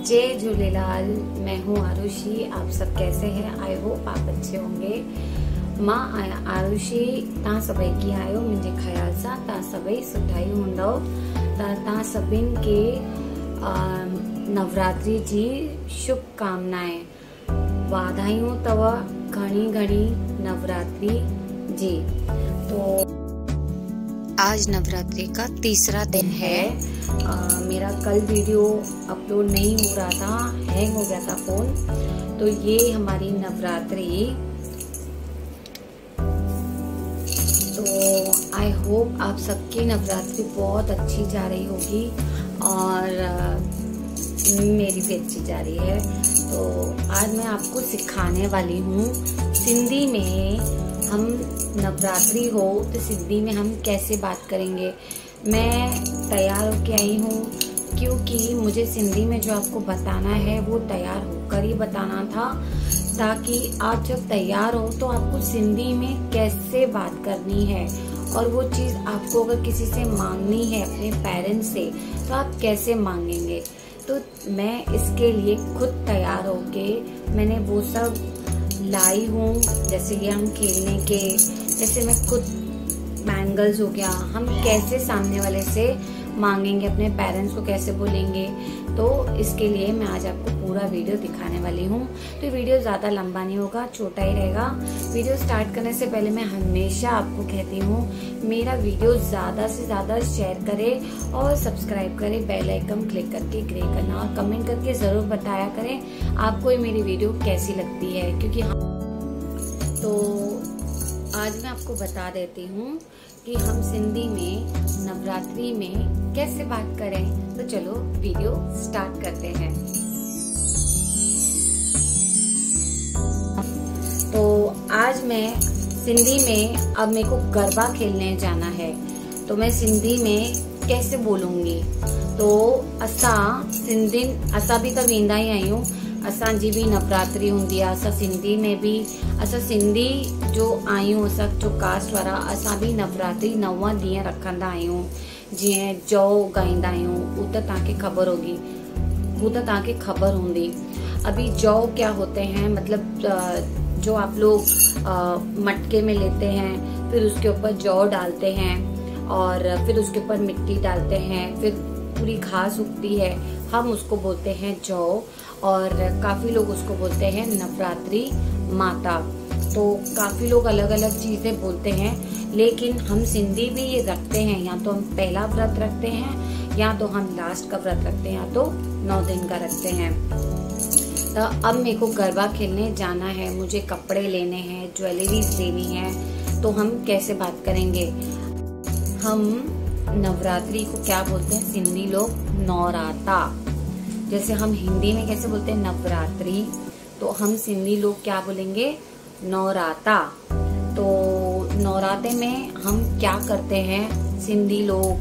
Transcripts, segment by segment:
जय झूलेलाल। मैं हूँ आरुषि। आप सब कैसे हैं? आई होप आप अच्छे होंगे। मां आरुषि तव्हां सभई कीअं आहियो? मुंहिंजे ख़्याल सां तव्हां सभई सुठा ई हूंदव। तव्हां सभिनि खे नवरात्रि जी शुभकामनाएं, वाधायूं अथव घणी घणी नवरात्रि जी। तो आज नवरात्रि का तीसरा दिन है। मेरा कल वीडियो अपलोड नहीं हो रहा था, हैंग हो गया था फोन। तो ये हमारी नवरात्रि, तो आई होप आप सबकी नवरात्रि बहुत अच्छी जा रही होगी और मेरी भी अच्छी जा रही है। तो आज मैं आपको सिखाने वाली हूँ सिंधी में, हम नवरात्रि हो तो सिंधी में हम कैसे बात करेंगे। मैं तैयार होके आई हूँ क्योंकि मुझे सिंधी में जो आपको बताना है वो तैयार होकर ही बताना था, ताकि आप जब तैयार हो तो आपको सिंधी में कैसे बात करनी है और वो चीज़ आपको अगर किसी से मांगनी है, अपने पेरेंट्स से, तो आप कैसे मांगेंगे। तो मैं इसके लिए खुद तैयार होके मैंने वो सब लाई हूँ। जैसे ये हम खेलने के, जैसे मैं खुद बैंगल्स हो गया, हम कैसे सामने वाले से मांगेंगे, अपने पेरेंट्स को कैसे बोलेंगे। तो इसके लिए मैं आज आपको पूरा वीडियो दिखाने वाली हूँ। तो वीडियो ज़्यादा लंबा नहीं होगा, छोटा ही रहेगा। वीडियो स्टार्ट करने से पहले मैं हमेशा आपको कहती हूँ, मेरा वीडियो ज़्यादा से ज़्यादा शेयर करें और सब्सक्राइब करें, बेल आइकन क्लिक करके ग्रे करना और कमेंट करके ज़रूर बताया करें आपको ये मेरी वीडियो कैसी लगती है। क्योंकि तो आज मैं आपको बता देती हूँ कि हम सिंधी में नवरात्रि में कैसे बात करें। तो चलो वीडियो स्टार्ट करते हैं। तो आज मैं सिंधी में, अब मेरे को गरबा खेलने जाना है, तो मैं सिंधी में कैसे बोलूंगी। तो असां भी तो वेंदा ही आहियूं, असांजी भी नवरात्रि हूंदी आहे। असां सिंधी में भी, असां सिंधी जो आहियूं, असां जो कास्ट वारा, असां भी नवरात्रि 9 ॾींहं रखंदा आहियूं। जीअं जौ ॻाईंदा आहियूं, वो तो तव्हांखे ख़बर होगी, वो तो तव्हांखे ख़बर हूंदी। अभी जौ क्या होते हैं, मतलब जो आप लोग मटके में लेते हैं, फिर उसके ऊपर जौ डालते हैं और फिर उसके ऊपर मिट्टी डालते हैं, फिर पूरी घास उगती है, हम उसको बोलते हैं जौ। और काफ़ी लोग उसको बोलते हैं नवरात्रि माता। तो काफ़ी लोग अलग अलग चीज़ें बोलते हैं, लेकिन हम सिंधी भी ये रखते हैं। या तो हम पहला व्रत रखते हैं, या तो हम लास्ट का व्रत रखते हैं, या तो 9 दिन का रखते हैं। तो अब मेरे को गरबा खेलने जाना है, मुझे कपड़े लेने हैं, ज्वेलरीज लेनी है। तो हम कैसे बात करेंगे? हम नवरात्रि को क्या बोलते हैं सिंधी लोग? नौराता। जैसे हम हिंदी में कैसे बोलते हैं नवरात्रि, तो हम सिंधी लोग क्या बोलेंगे? नौराता। तो नौराते में हम क्या करते हैं सिंधी लोग?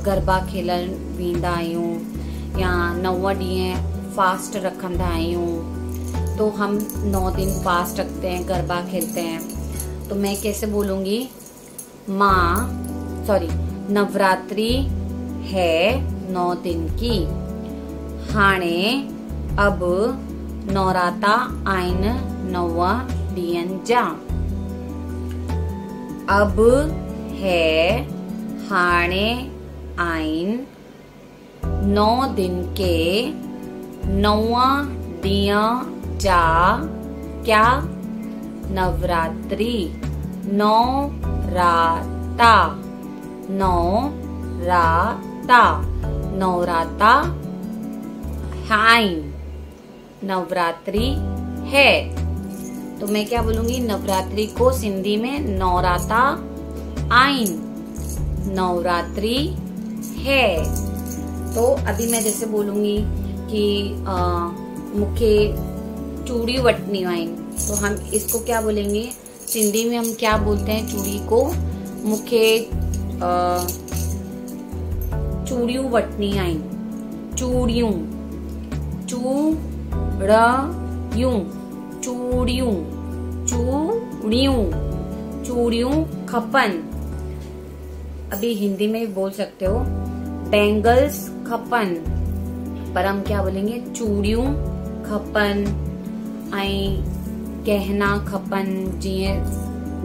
गरबा खेलन वेंदा आहियूं, या 9 ॾींहं फास्ट रखंदा आहियूं। तो हम 9 दिन फास्ट रखते हैं, गरबा खेलते हैं। तो मैं कैसे बोलूँगी? नवरात्रि है 9 दिन की, हाणे अब नौराता आइन 9 ॾींहंनि जा। अब है, हाणे आइन 9 दिन के, 9 ॾींहं जा क्या? नवरात्रि। नौराता, नौराता, नौराता हाइन, नवरात्रि है। तो मैं क्या बोलूंगी? नवरात्रि को सिंधी में नौराता आइन, नवरात्रि है। तो अभी मैं जैसे बोलूंगी कि मुखे चूड़ी वटनी आइन, तो हम इसको क्या बोलेंगे? सिंधी में हम क्या बोलते हैं चूड़ी को? मुखे चूड़ियों वटनी आइन, चूड़ियों, चूड़ियों, चूड़ियों, चूड़ियों, चूड़ियों खपन। अभी हिंदी में भी बोल सकते हो, बैंगल्स खपन, पर हम क्या बोलेंगे, चूड़ियूं खपन, ऐं गहना खपन। जीअं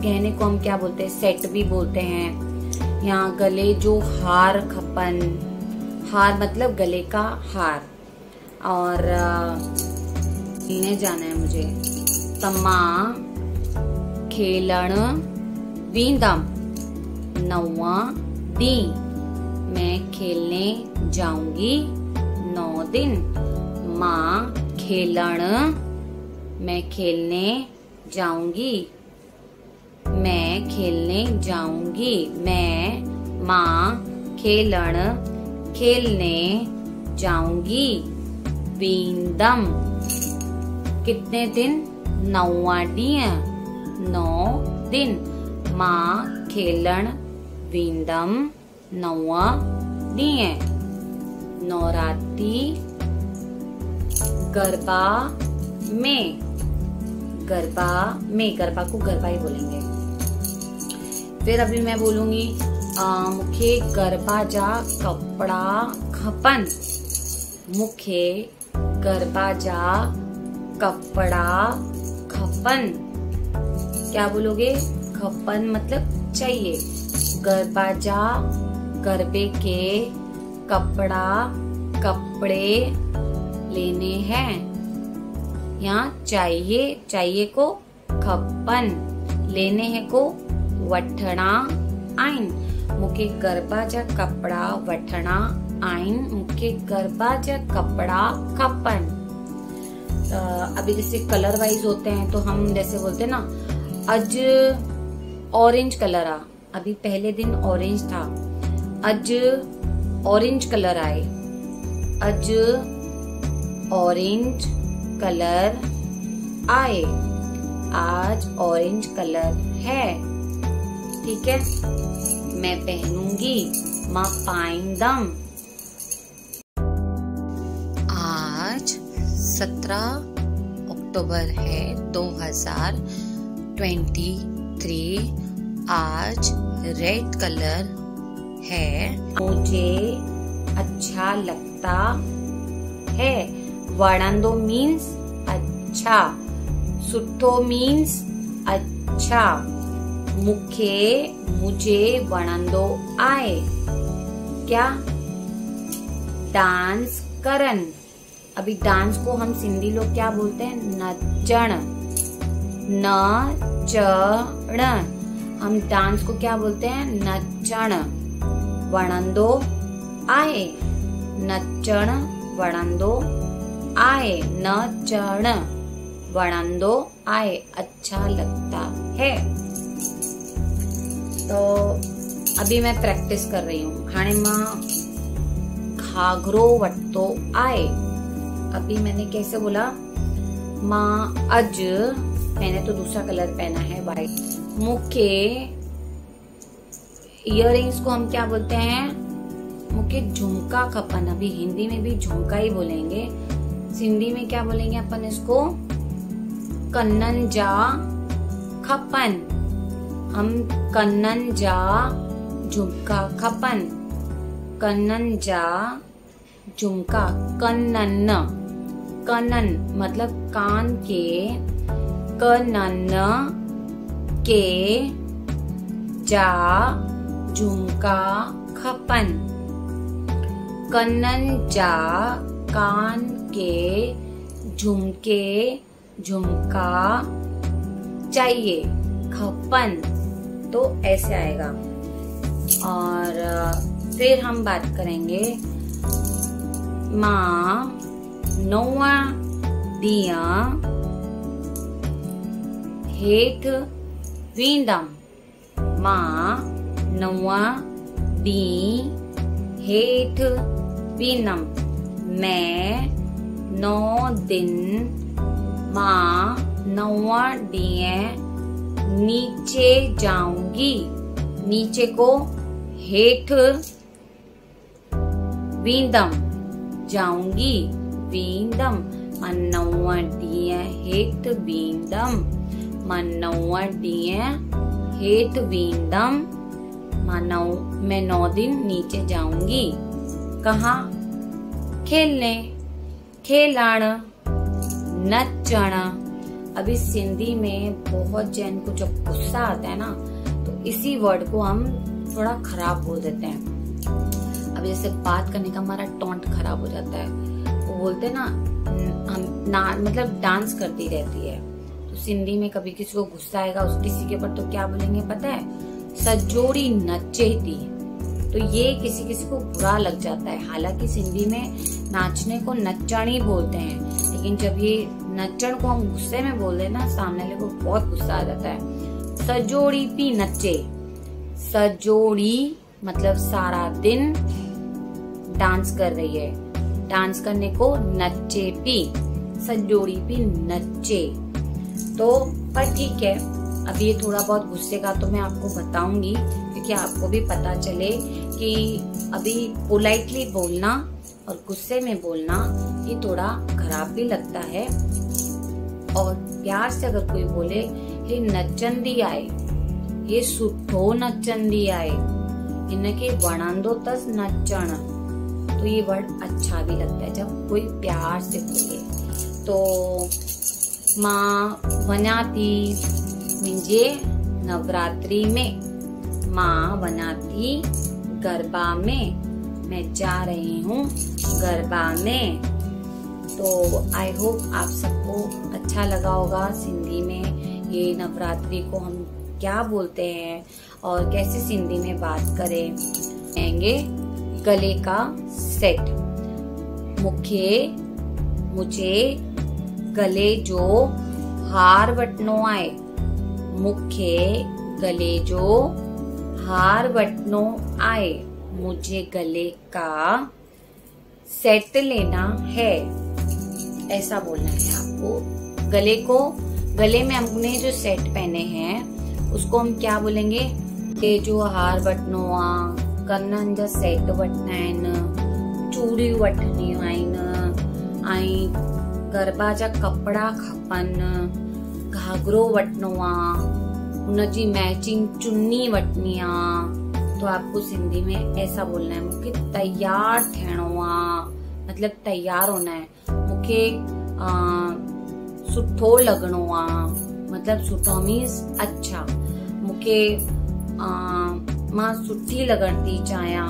गहने को हम क्या बोलते हैं, सेट भी बोलते हैं। यहाँ गले जो हार खपन, हार मतलब गले का हार। और इन्हें जाना है मुझे, तमा खेलण वींदम 9 ॾींहं, मैं खेलने जाऊंगी 9 दिन। माँ खेलण, मैं खेलने जाऊंगी, मैं खेलने जाऊंगी। मैं माँ खेलण खेलने जाऊंगी। वींदम कितने दिन, 9 ॾींहं 9 दिन। माँ खेलण वींदम 9 ॾींहं। नवरात्रि गरबा में, गरबा में, गरबा को गरबा ही बोलेंगे। फिर अभी मैं बोलूंगी मुखे गरबा जा कपड़ा खपन। मुखे गरबा जा कपड़ा खपन। क्या बोलोगे, खपन मतलब चाहिए, गरबा जा गरबे के कपड़ा, कपड़े लेने हैं। यहाँ चाहिए, चाहिए को खपन, लेने हैं को वठणा आइन। मुखे गरबा जा कपड़ा वठणा आइन, मुखे गरबा जा कपड़ा खपन। अभी जैसे कलर वाइज होते हैं तो हम जैसे बोलते हैं ना, अज ऑरेंज कलर आ। अभी पहले दिन ऑरेंज था, अज ऑरेंज कलर आए। अज ऑरेंज कलर आए, आज ऑरेंज कलर है। ठीक है, मैं पहनूंगी, माँ पाइंदम। आज 17 अक्टूबर है 2023। आज रेड कलर है, मुझे अच्छा लगता है। वणंदो मीन्स अच्छा, सुठो मीन्स अच्छा। मुखे मुझे वणंदो आए, क्या, डांस करन। अभी डांस को हम सिंधी लोग क्या बोलते हैं, नचण, नचण। हम डांस को क्या बोलते हैं, नचण। वणंदो आए, नचण वणंदो आए, नचण वणंदो आए, अच्छा लगता है। तो अभी मैं प्रैक्टिस कर रही हूँ। हाणे मां घाघरो वटतो आए। अभी मैंने कैसे बोला, मां अज, मैंने तो दूसरा कलर पहना है वाइट। मुखे इयररिंग्स को हम क्या बोलते हैं, मुखे झुमका खपन। अभी हिंदी में भी झुमका ही बोलेंगे, सिंधी में क्या बोलेंगे अपन इसको, कन्नन जा खपन। हम कन्नन जा झुमका खपन, कन्नन जा झुमका। कन्नन, कनन मतलब कान के, कनन के जा झुमका खपन। कन्नन जा कान के झुमके, झुमका चाहिए, खपन। तो ऐसे आएगा। और फिर हम बात करेंगे, मां 9 ॾींहं हेठ वींदम। मां 9 ॾींहं हेठ वींदम। मैं 9 दिन, मां 9 ॾींहं नीचे जाऊंगी। नीचे को हेठ वींदम, जाऊंगी, वींदम। मां 9 ॾींहं हेठ वींदम, मां 9 ॾींहं हेठ वींदम। मैं 9 दिन नीचे जाऊंगी। कहाँ, खेलने। खेलण, नचण। अभी सिंधी में बहुत जन को जब गुस्सा आता है ना तो इसी वर्ड को हम थोड़ा खराब बोल देते हैं। अब जैसे बात करने का हमारा टोंट खराब हो जाता है, वो बोलते हैं ना हम मतलब डांस करती रहती है। तो सिंधी में कभी किसी को गुस्सा आएगा उस किसी के ऊपर तो क्या बोलेंगे पता है? सजोड़ी नचेती। तो ये किसी किसी को बुरा लग जाता है। हालांकि सिंधी में नाचने को नच्चण ही बोलते हैं, लेकिन जब ये नच्चण को हम गुस्से में बोल दें ना सामने वाले को बहुत गुस्सा आ जाता है। सजोड़ी पी नचे। सजोड़ी मतलब सारा दिन डांस कर रही है, डांस करने को नचे पी, सजोड़ी पी नचे। तो पर ठीक है, अभी ये थोड़ा बहुत गुस्से का तो मैं आपको बताऊंगी क्योंकि आपको भी पता चले कि अभी पोलाइटली बोलना और गुस्से में बोलना ये थोड़ा खराब भी लगता है। और प्यार से अगर कोई बोले हे नचंदी आए, ये सुठो नचंदी आए, इनके वणंदो तस नचण, तो ये वर्ड अच्छा भी लगता है जब कोई प्यार से बोले। तो माँ वनाती मुझे नवरात्रि में, माँ वनाती गरबा में, मैं जा रही हूँ गरबा में। तो आई होप आप सबको अच्छा लगा होगा सिंधी में ये नवरात्रि को हम क्या बोलते हैं और कैसे सिंधी में बात करें। गले का सेट, मुझे गले जो हार वटनो आए, मुखे गले जो हार वटनो आए, मुझे गले का सेट लेना है, ऐसा बोलना है आपको। गले में हमने जो सेट पहने हैं उसको हम क्या बोलेंगे? ये जो हार वटनो आ, कन्नन जा सेट वटना आहिनि, चूड़ियूं वठणियूं आहिनि, ऐं गरबा जा कपड़ा खपनि, घाघरो वठनो आ, उनजी मैचिंग चुन्नी वठनी आ। तो आपको सिंधी में ऐसा बोलना है, मुझे तैयार थियणो आ, मतलब तैयार होना है। मुझे सुठो लगणो आ, मतलब सुठो मीन्स अच्छा। मुझे मां सुठी लगण थी चाहियां,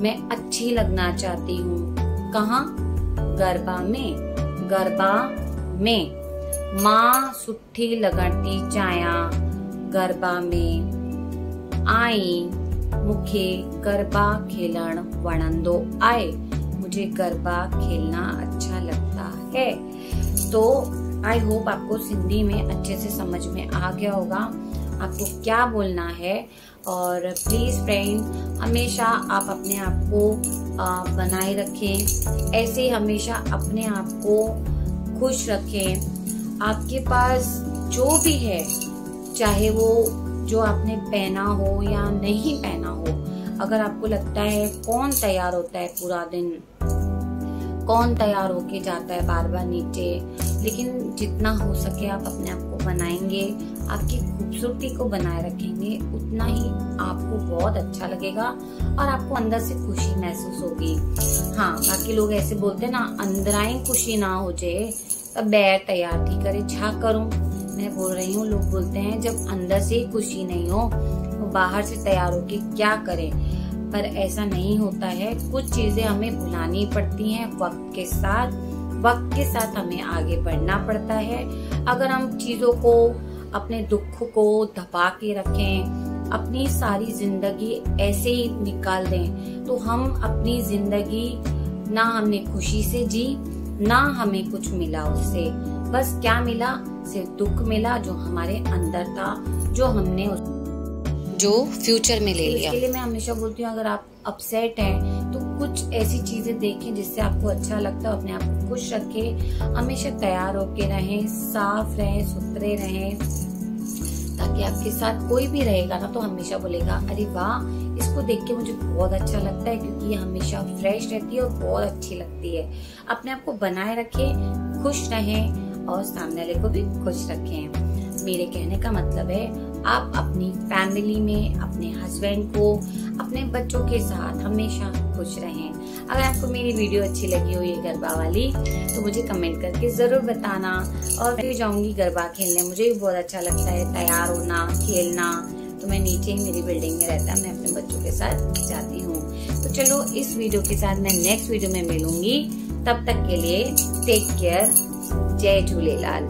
मैं अच्छी लगना चाहती हूँ। कहाँ? गरबा में। गरबा में मां सुठी लगण थी चाहियां गरबा में। आई मुखे गरबा खेलण वणंदो आए, मुझे गरबा खेलना अच्छा लगता है। तो आई होप आपको सिंधी में अच्छे से समझ में आ गया होगा आपको क्या बोलना है। और प्लीज फ्रेंड, हमेशा आप अपने आप को बनाए रखें, ऐसे हमेशा अपने आप को खुश रखें। आपके पास जो भी है, चाहे वो जो आपने पहना हो या नहीं पहना हो, अगर आपको लगता है कौन तैयार होता है पूरा दिन, कौन तैयार होके जाता है बार बार नीचे, लेकिन जितना हो सके आप अपने आप को बनाएंगे, आपकी खूबसूरती को बनाए रखेंगे, उतना ही आपको बहुत अच्छा लगेगा और आपको अंदर से खुशी महसूस होगी। हाँ, बाकी लोग ऐसे बोलते हैं ना, अंदराई खुशी ना हो जाए तब बैर तैयार थी करे, छा करूं। मैं बोल रही हूँ, लोग बोलते हैं जब अंदर से ही खुशी नहीं हो तो बाहर से तैयार होके क्या करें, पर ऐसा नहीं होता है। कुछ चीजें हमें भुलानी पड़ती हैं वक्त के साथ हमें आगे बढ़ना पड़ता है। अगर हम चीजों को, अपने दुख को दबा के रखें, अपनी सारी जिंदगी ऐसे ही निकाल दें, तो हम अपनी जिंदगी ना हमने खुशी से जी, ना हमें कुछ मिला उससे। बस क्या मिला? सिर्फ दुख मिला जो हमारे अंदर था, जो हमने जो फ्यूचर में ले लिया। इसके लिए मैं हमेशा बोलती हूँ, अगर आप अपसेट हैं तो कुछ ऐसी चीजें देखें जिससे आपको अच्छा लगता है, अपने आप को खुश रखें, हमेशा तैयार होके रहें, साफ रहें, सुथरे रहें, ताकि आपके साथ कोई भी रहेगा ना तो हमेशा बोलेगा अरे वाह, इसको देख के मुझे बहुत अच्छा लगता है, क्योंकि ये हमेशा फ्रेश रहती है और बहुत अच्छी लगती है। अपने आप को बनाए रखें, खुश रहें और सामने वाले को भी खुश रखें। मेरे कहने का मतलब है, आप अपनी फैमिली में अपने हस्बैंड को, अपने बच्चों के साथ हमेशा खुश रहें। अगर आपको मेरी वीडियो अच्छी लगी हो ये गरबा वाली तो मुझे कमेंट करके जरूर बताना। और फिर जाऊंगी गरबा खेलने, मुझे भी बहुत अच्छा लगता है तैयार होना, खेलना। तो मैं नीचे ही मेरी बिल्डिंग में रहता है, मैं अपने बच्चों के साथ जाती हूँ। तो चलो इस वीडियो के साथ मैं नेक्स्ट वीडियो में मिलूंगी, तब तक के लिए टेक केयर। जय झूलेलाल।